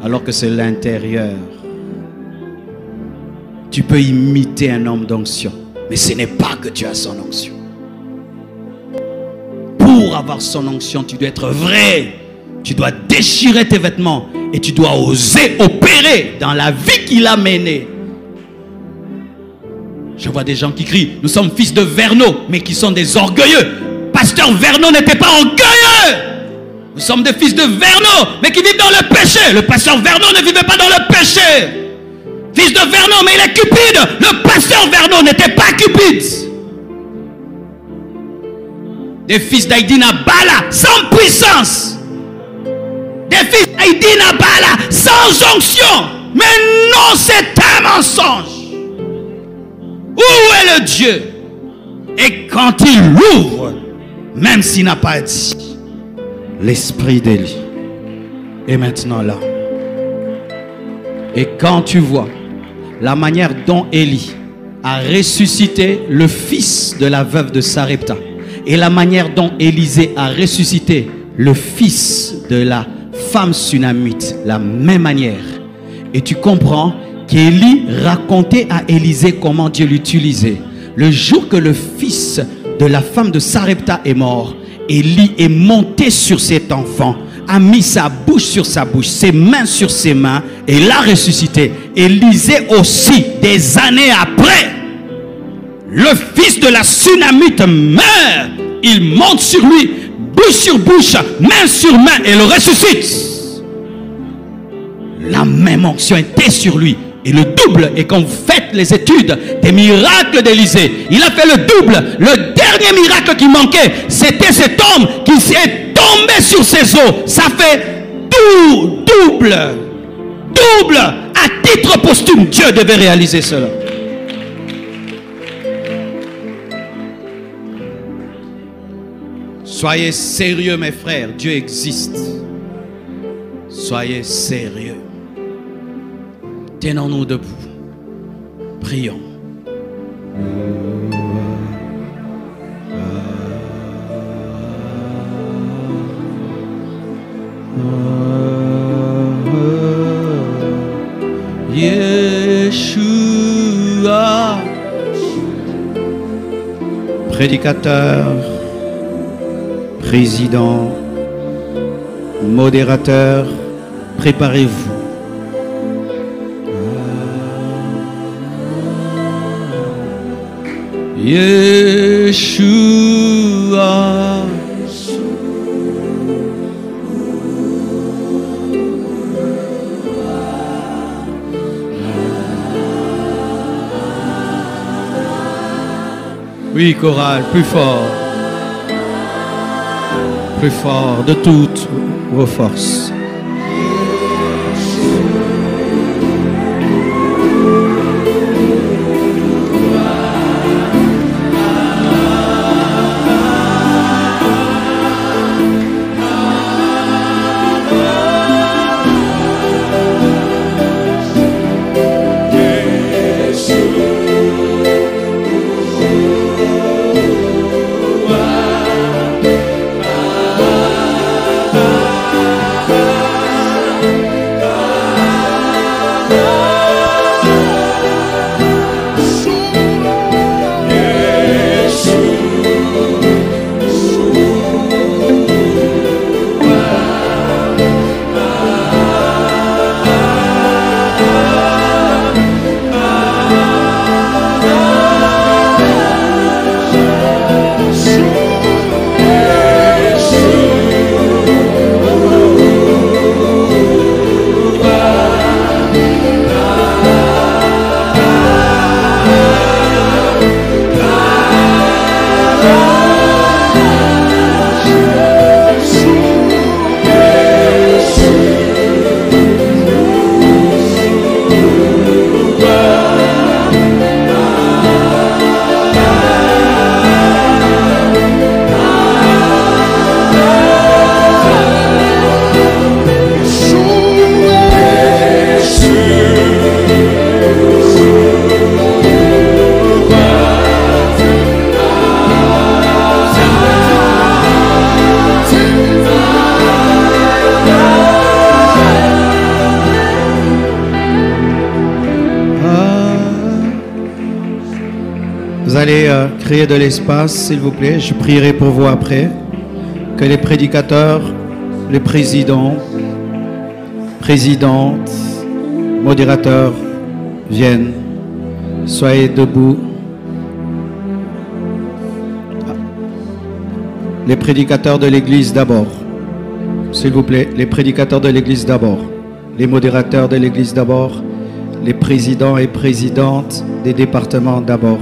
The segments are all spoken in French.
alors que c'est l'intérieur. Tu peux imiter un homme d'onction, mais ce n'est pas que tu as son onction. Pour avoir son onction, tu dois être vrai. Tu dois déchirer tes vêtements et tu dois oser opérer dans la vie qu'il a menée. Je vois des gens qui crient, nous sommes fils de Verneau, mais qui sont des orgueilleux. Pasteur Verneau n'était pas orgueilleux. Nous sommes des fils de Verneau, mais qui vivent dans le péché. Le pasteur Verneau ne vivait pas dans le péché. Fils de Verneau, mais il est cupide. Le pasteur Verneau n'était pas cupide. Des fils d'Aïdina Bala sans puissance. Des fils d'Aïdina Bala sans onction. Mais non, c'est un mensonge. Où est le Dieu? Et quand il l'ouvre, même s'il n'a pas dit, l'esprit d'Élie est maintenant là. Et quand tu vois la manière dont Élie a ressuscité le fils de la veuve de Sarepta et la manière dont Élisée a ressuscité le fils de la femme sunamite, la même manière, et tu comprends qu'Élie racontait à Élisée comment Dieu l'utilisait. Le jour que le fils de la femme de Sarepta est mort, Élie est monté sur cet enfant, a mis sa bouche sur sa bouche, ses mains sur ses mains et l'a ressuscité. Élisée aussi, des années après, le fils de la Sunamite meurt. Il monte sur lui, bouche sur bouche, main sur main et le ressuscite. La même onction était sur lui. Et le double, et quand vous faites les études des miracles d'Élisée, il a fait le double. Le dernier miracle qui manquait, c'était cet homme qui s'est tombé sur ses os. Ça fait double. À titre posthume, Dieu devait réaliser cela. Soyez sérieux, mes frères, Dieu existe. Soyez sérieux. Tenons-nous debout. Prions. Yeshua. Prédicateur, président, modérateur, préparez-vous. Yeshua. Oui, chorale, plus fort. Plus fort de toutes vos forces. allez créer de l'espace, s'il vous plaît. Je prierai pour vous après. Que les prédicateurs, les présidents, présidentes, modérateurs viennent. Soyez debout. Les prédicateurs de l'Église d'abord. S'il vous plaît, les prédicateurs de l'Église d'abord. Les modérateurs de l'Église d'abord. Les présidents et présidentes des départements d'abord.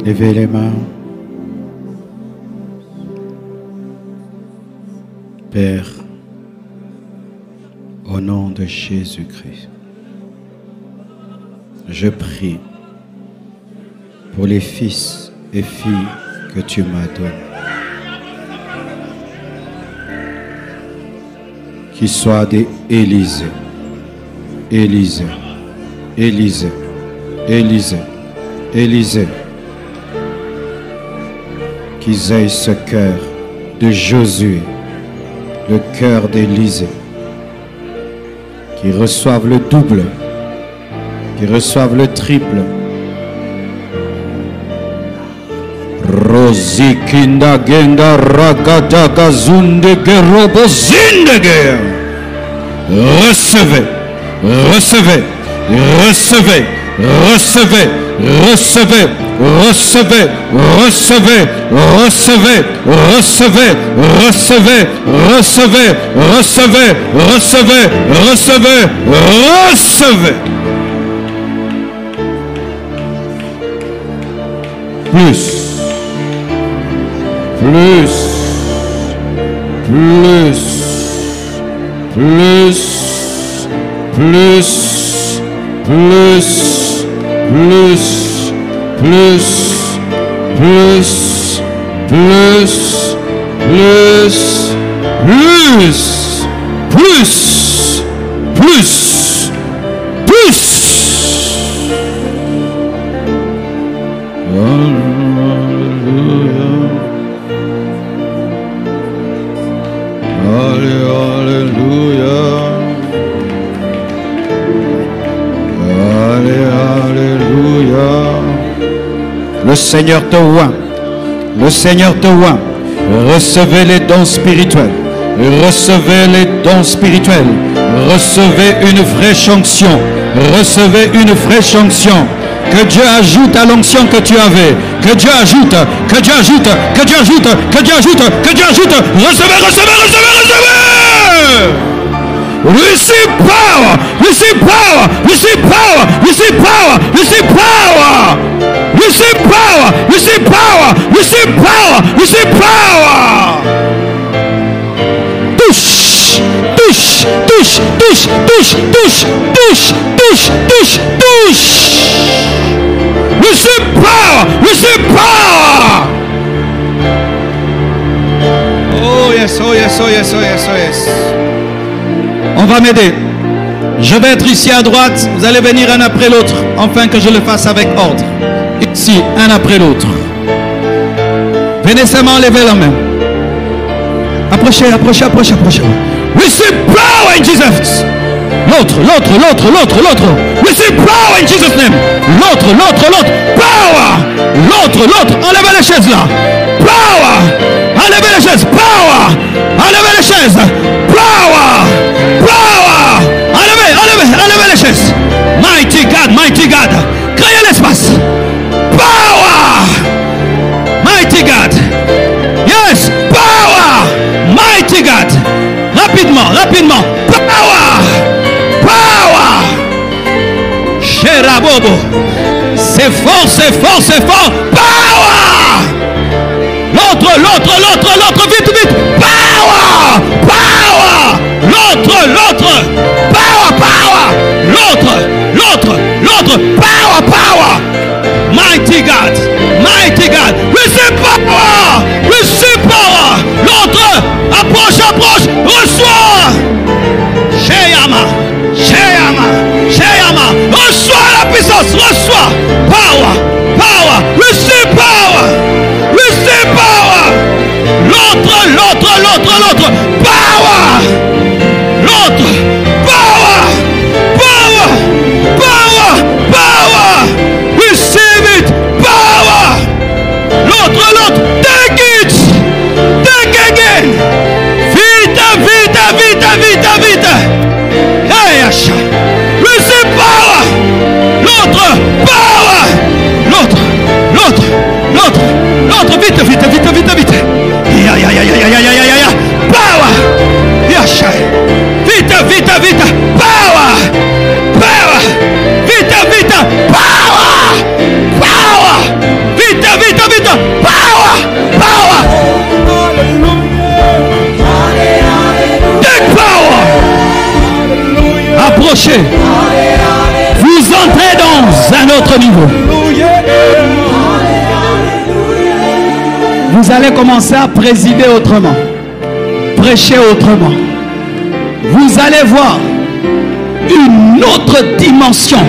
Levez les mains. Père, au nom de Jésus-Christ, je prie pour les fils et filles que tu m'as donnés, qu'ils soient des Élysée, Élysée, Élysée, Élysée, Élysée, qu'ils aient ce cœur de Josué, le cœur d'Élysée, qu'ils reçoivent le double, qu'ils reçoivent le triple. Rozikinda genda ragadaga zundege robozindege. Recevez, recevez, recevez, recevez, recevez, recevez, recevez, recevez, recevez, recevez, recevez, recevez, recevez, recevez, recevez. Plus, plus, plus, plus, plus, plus, plus, plus, plus, plus, plus, plus, plus, plus. Alléluia. Alléluia. Le Seigneur te oint. Le Seigneur te oint. Recevez les dons spirituels. Recevez les dons spirituels. Recevez une fraîche onction. Recevez une fraîche onction. Que Dieu ajoute à l'onction que tu avais. Que Dieu ajoute. Que Dieu ajoute. Que Dieu ajoute. Que Dieu ajoute. Que Dieu ajoute. Recevez, recevez, recevez, recevez. Receive power. Receive power. Receive power. Receive power. Receive power. Receive power. Receive power. Receive power. Receive power. Touche. Touche. Touche. Touche. Touche. Touche. Touche. Touche. Touche. Touche. Receive power. Receive power. Oh yes. Oh yes. Oh yes. Oh yes. Oh yes. On va m'aider. Je vais être ici à droite. Vous allez venir un après l'autre, afin que je le fasse avec ordre. Ici, un après l'autre. Venez seulement lever la main. Approchez, approchez, approchez, approchez. Receive power in Jesus. L'autre, l'autre, l'autre, l'autre, l'autre. Receive power in Jesus' name. L'autre, l'autre, l'autre. Power. L'autre, l'autre. Enlevez les chaises là. Power. Enlevez les chaises. Power. Enlevez les chaises. Power. Power. Enlevez, enlevez, enlevez les chaises. Mighty God, mighty God. Créez l'espace. Power. Mighty God. Yes. Power. Mighty God. Rapidement, rapidement. Power. Power. Cherabobo. C'est fort, c'est fort, c'est fort. Power. L'autre, l'autre, l'autre, l'autre. Vite, vite. Power. Power. L'autre, l'autre. Power, power. L'autre, l'autre, l'autre. Power, power. Mighty God. Mighty God. Receive power. Receive power. L'autre. Approche, approche. Reçois. Sheyama. Sheyama. Sheyama. Reçois la puissance. Reçois. Power. Power. Receive power. Receive power. L'autre, l'autre, l'autre, l'autre. Power. L'autre. Power. Power. Power. Power. Receive it. Power. L'autre, l'autre. Take it. Take again. Vite, vite, vite, vite, vite. Hey, Asha. Receive power. L'autre. Power. L'autre. L'autre. L'autre. L'autre. Vite, vite, vite, vite, vite. Ya, ya, ya, ya, ya, ya, ya, ya, ya. Power. Yasha. Vite, vite, vite. Power. Power. Vite, vite. Power. Power. Vite, vite, vite. Power. Power. Take power. Approchez. Vous entrez dans un autre niveau. Vous allez commencer à présider autrement, prêcher autrement. Vous allez voir une autre dimension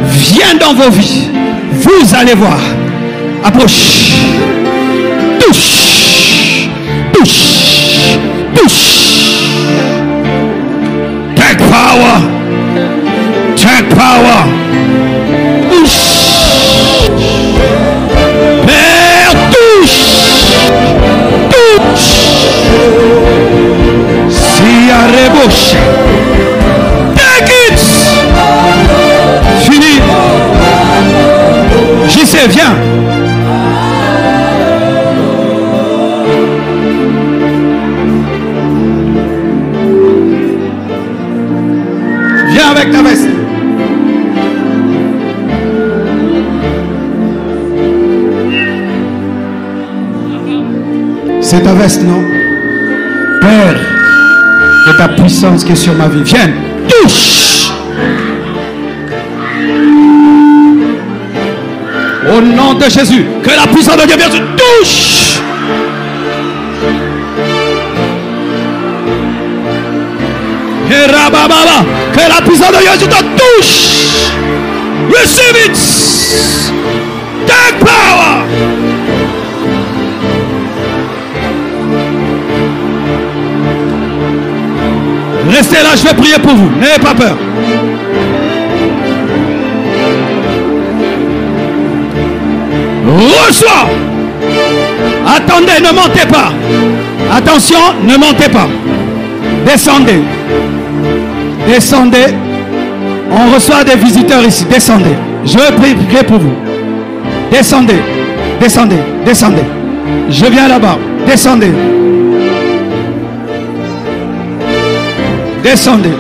vient dans vos vies. Vous allez voir. Approche. Touche. Touche. Touche. Take power. Take power. Touche. Père, touche. Touche. Si à rebouche. Take it. Fini. J'y sais, viens. Viens avec ta veste. C'est ta veste, non? Père, de ta puissance qui est sur ma vie. Viens, touche. Au nom de Jésus, que la puissance de Dieu vienne, touche. Que la puissance de Dieu te touche. Receive it. Take power. Restez là, je vais prier pour vous. N'ayez pas peur. Reçois. Attendez, ne montez pas. Attention, ne montez pas. Descendez. Descendez. On reçoit des visiteurs ici. Descendez. Je vais prier pour vous. Descendez. Descendez. Descendez. Je viens là-bas. Descendez. Descendez.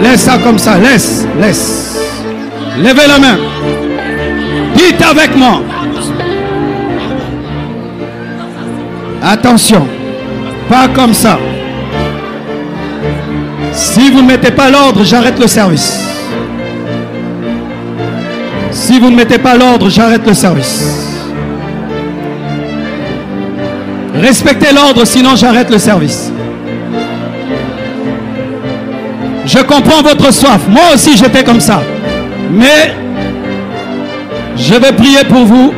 Laisse ça comme ça. Laisse. Laisse. Levez la main. Dites avec moi. Attention. Pas comme ça. Si vous ne mettez pas l'ordre, j'arrête le service. Si vous ne mettez pas l'ordre, j'arrête le service. Respectez l'ordre, sinon j'arrête le service. Je comprends votre soif. Moi aussi, j'étais comme ça. Mais je vais prier pour vous.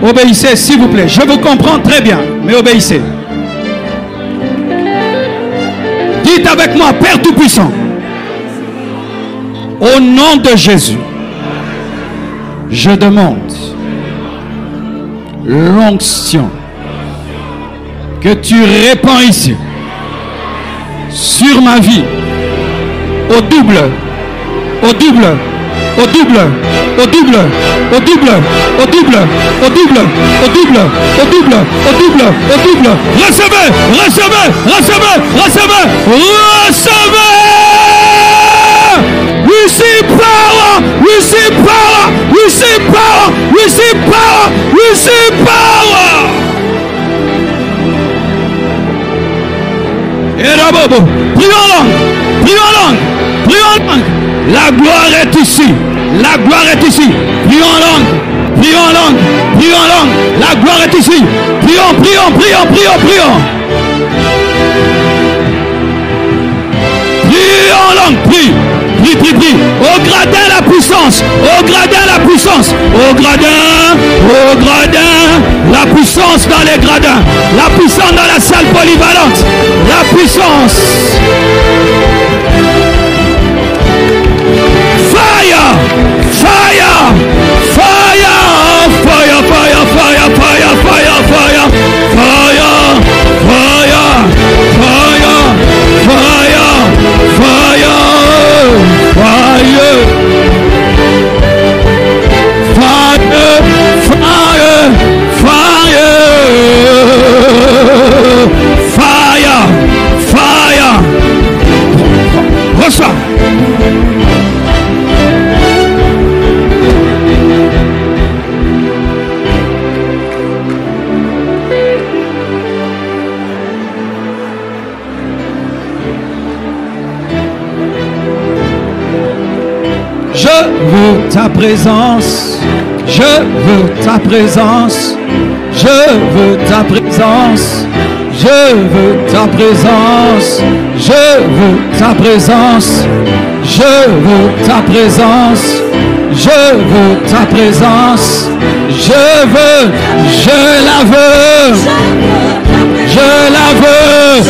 Obéissez, s'il vous plaît. Je vous comprends très bien, mais obéissez. Dites avec moi, Père Tout-Puissant, au nom de Jésus, je demande l'onction que tu répands ici sur ma vie au double, au double, au double, au double, au double, au double, au double, au double, au double, au double, au double. Recevez, recevez, recevez, recevez, recevez. Receive power, receive power, receive power, receive power, receive power. Et là-bas, prie en langue, prie en langue, prie en langue. La gloire est ici. La gloire est ici. Prie en langue. Prie en langue. Prie en langue. La gloire est ici. Prions, prions, prions, prions, prions. Prie en langue. Prie. Prie, prie, prie. Au gradin la puissance. Au gradin la puissance. Au gradin. Au gradin. La puissance dans les gradins. La puissance dans la salle polyvalente. La puissance. Fire! Fire! Fire! Fire! Fire! Fire! Fire! Fire! Fire! Fire! Fire! Fire! Fire! Fire! Fire! Fire! Fire! Reçois! Je veux ta présence, je veux ta présence, je veux ta présence, je veux ta présence, je veux ta présence, je veux ta présence, je veux ta présence, je veux, je la veux, je la veux,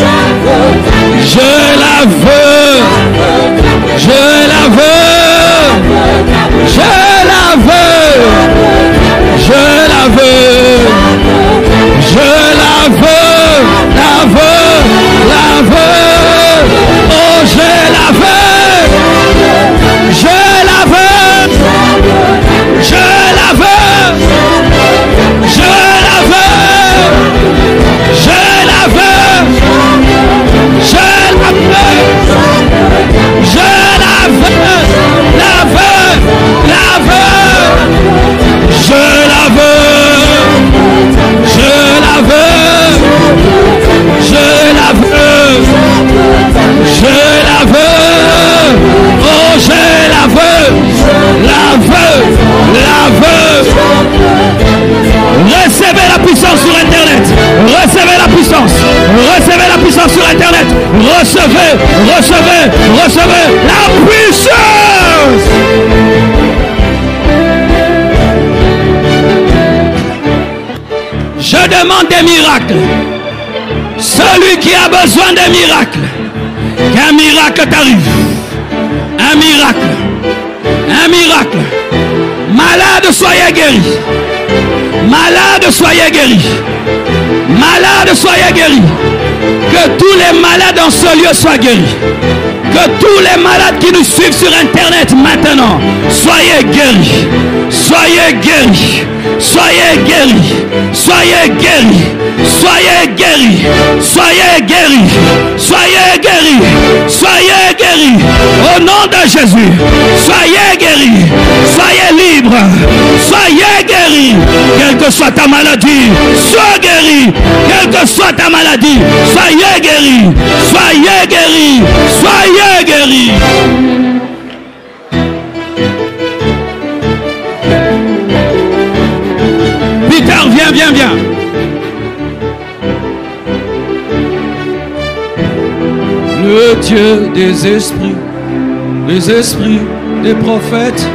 je la veux, je la veux. Je la veux, je la veux, je la veux, la veux, la veux, oh je la veux, je la veux, je la veux, je la veux, je la veux, je la veux, je la veux, la veux, la veux, je la veux, je la veux, je la veux, je la veux, oh je la veux, la veux, la veux. Recevez la puissance sur internet, recevez la puissance, recevez la puissance sur internet, recevez, recevez, recevez la puissance. Je demande des miracles. Celui qui a besoin d'un miracle, qu'un miracle t'arrive. Un miracle. Un miracle. Malade, soyez guéris. Malade, soyez guéris. Malade, soyez guéris. Que tous les malades en ce lieu soient guéris. Que tous les malades qui nous suivent sur Internet maintenant, soyez guéris. Soyez guéris. Soyez guéris. Soyez guéris. Soyez guéris. Soyez guéris. Soyez guéris. Soyez guéris. Au nom de Jésus. Soyez guéris. Soyez libres. Soyez guéris. Quelle que soit ta maladie, sois guéri. Quelle que soit ta maladie, soyez guéri. Soyez guéri. Soyez guéri. Peter, viens. Le Dieu des esprits des prophètes,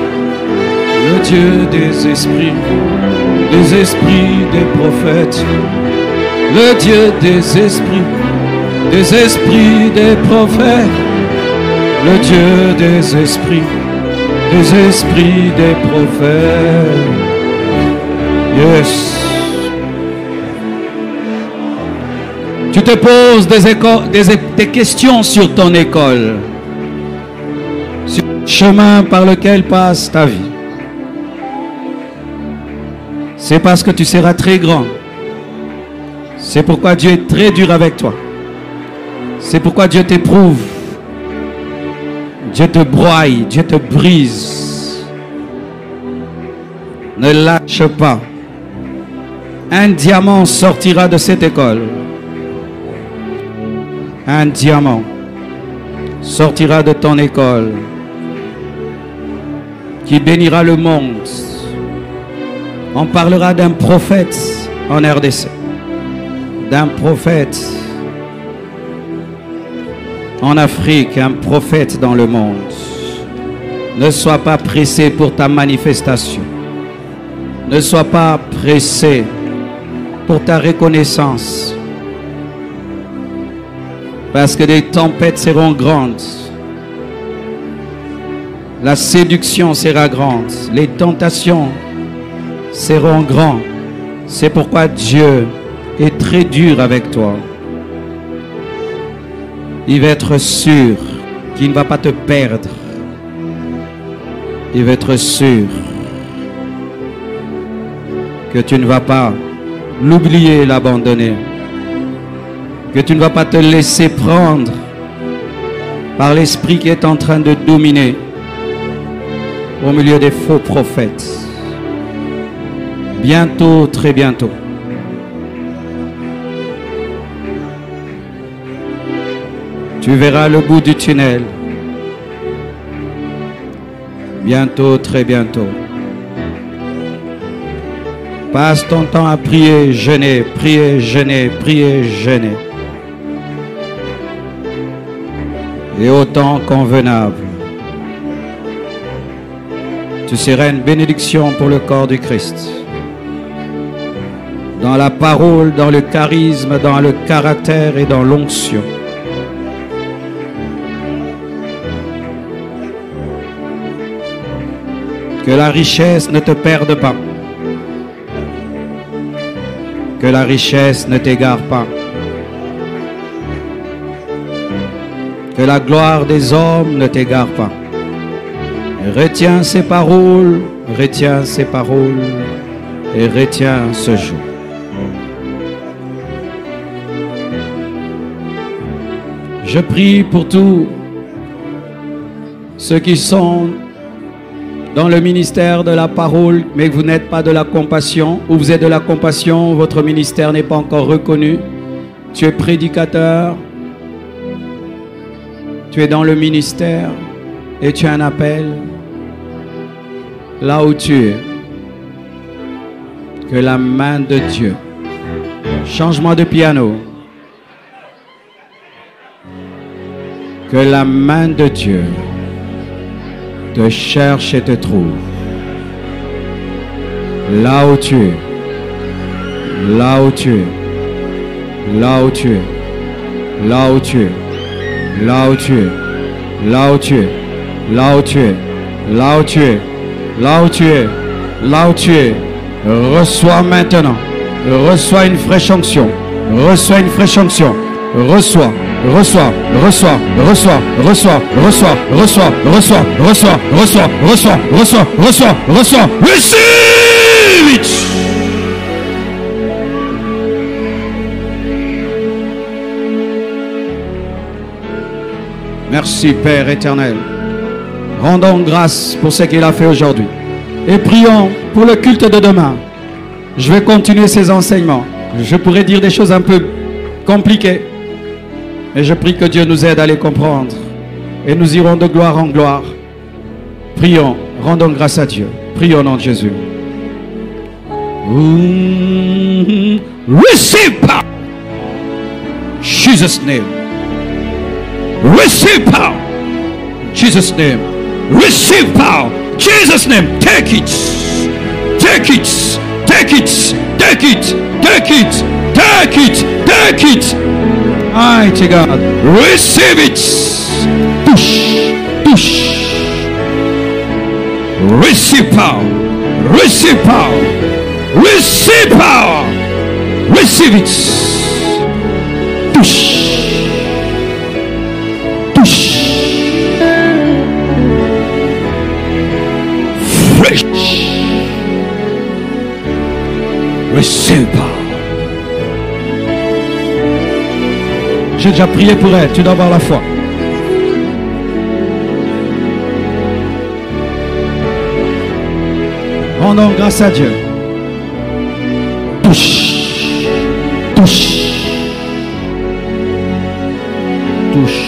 le Dieu des esprits des prophètes, le Dieu des esprits des prophètes, le Dieu des esprits des prophètes. Yes. Tu te poses des questions sur ton école, sur le chemin par lequel passe ta vie. C'est parce que tu seras très grand. C'est pourquoi Dieu est très dur avec toi. C'est pourquoi Dieu t'éprouve. Dieu te broie, Dieu te brise. Ne lâche pas. Un diamant sortira de cette école. Un diamant sortira de ton école qui bénira le monde. On parlera d'un prophète en RDC, d'un prophète en Afrique, un prophète dans le monde. Ne sois pas pressé pour ta manifestation. Ne sois pas pressé pour ta reconnaissance. Parce que des tempêtes seront grandes. La séduction sera grande. Les tentations seront grandes. C'est pourquoi Dieu est très dur avec toi. Il va être sûr qu'il ne va pas te perdre. Il va être sûr que tu ne vas pas l'oublier, l'abandonner. Que tu ne vas pas te laisser prendre par l'esprit qui est en train de dominer au milieu des faux prophètes. Bientôt, très bientôt. Tu verras le bout du tunnel. Bientôt, très bientôt. Passe ton temps à prier, jeûner, prier, jeûner, prier, jeûner. Et au temps convenable, tu seras une bénédiction pour le corps du Christ. Dans la parole, dans le charisme, dans le caractère et dans l'onction. Que la richesse ne te perde pas. Que la richesse ne t'égare pas. Que la gloire des hommes ne t'égare pas. Retiens ces paroles et retiens ce jour. Je prie pour tous ceux qui sont dans le ministère de la parole, mais que vous n'êtes pas de la compassion, ou vous êtes de la compassion, votre ministère n'est pas encore reconnu. Tu es prédicateur, tu es dans le ministère et tu as un appel là où tu es. Que la main de Dieu, changement de piano, que la main de Dieu te cherche et te trouve. Là où tu es, là où tu es, là où tu es, là où tu es, là où tu es, là où tu es, Là où tu es, là où tu es, là où tu es, là où tu es, reçois maintenant. Reçois une fraîche onction. Reçois une fraîche onction. Reçois, reçois, reçois, reçois, reçois, reçois, reçois, reçois, reçois, reçois, reçois, reçois, reçois, reçois. Receive it. Merci Père éternel. Rendons grâce pour ce qu'il a fait aujourd'hui. Et prions pour le culte de demain. Je vais continuer ces enseignements. Je pourrais dire des choses un peu compliquées. Et je prie que Dieu nous aide à les comprendre. Et nous irons de gloire en gloire. Prions, rendons grâce à Dieu. Prions au nom de Jésus. Receive power. Jesus' name. Receive power. Jesus' name. Receive power. Jesus' name. Take it. Take it. Take it. Take it. Take it. Take it. Take it. Mighty God. Receive it. Push. Push. Receive power. Receive power. Receive power. Receive it. Push. Push. Fresh. Receive power. J'ai déjà prié pour elle. Tu dois avoir la foi. Rendons grâce à Dieu. Touche. Touche. Touche.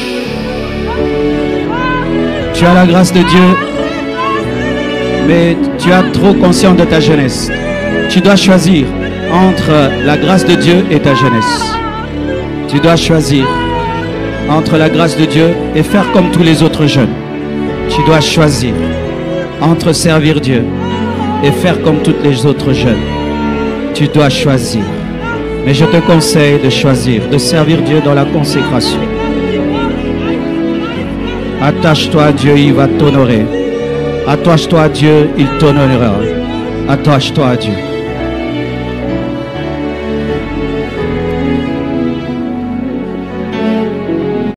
Tu as la grâce de Dieu, mais tu es trop conscient de ta jeunesse. Tu dois choisir entre la grâce de Dieu et ta jeunesse. Tu dois choisir entre la grâce de Dieu et faire comme tous les autres jeunes. Tu dois choisir entre servir Dieu et faire comme toutes les autres jeunes. Tu dois choisir. Mais je te conseille de choisir, de servir Dieu dans la consécration. Attache-toi à Dieu, il va t'honorer. Attache-toi à Dieu, il t'honorera. Attache-toi à Dieu.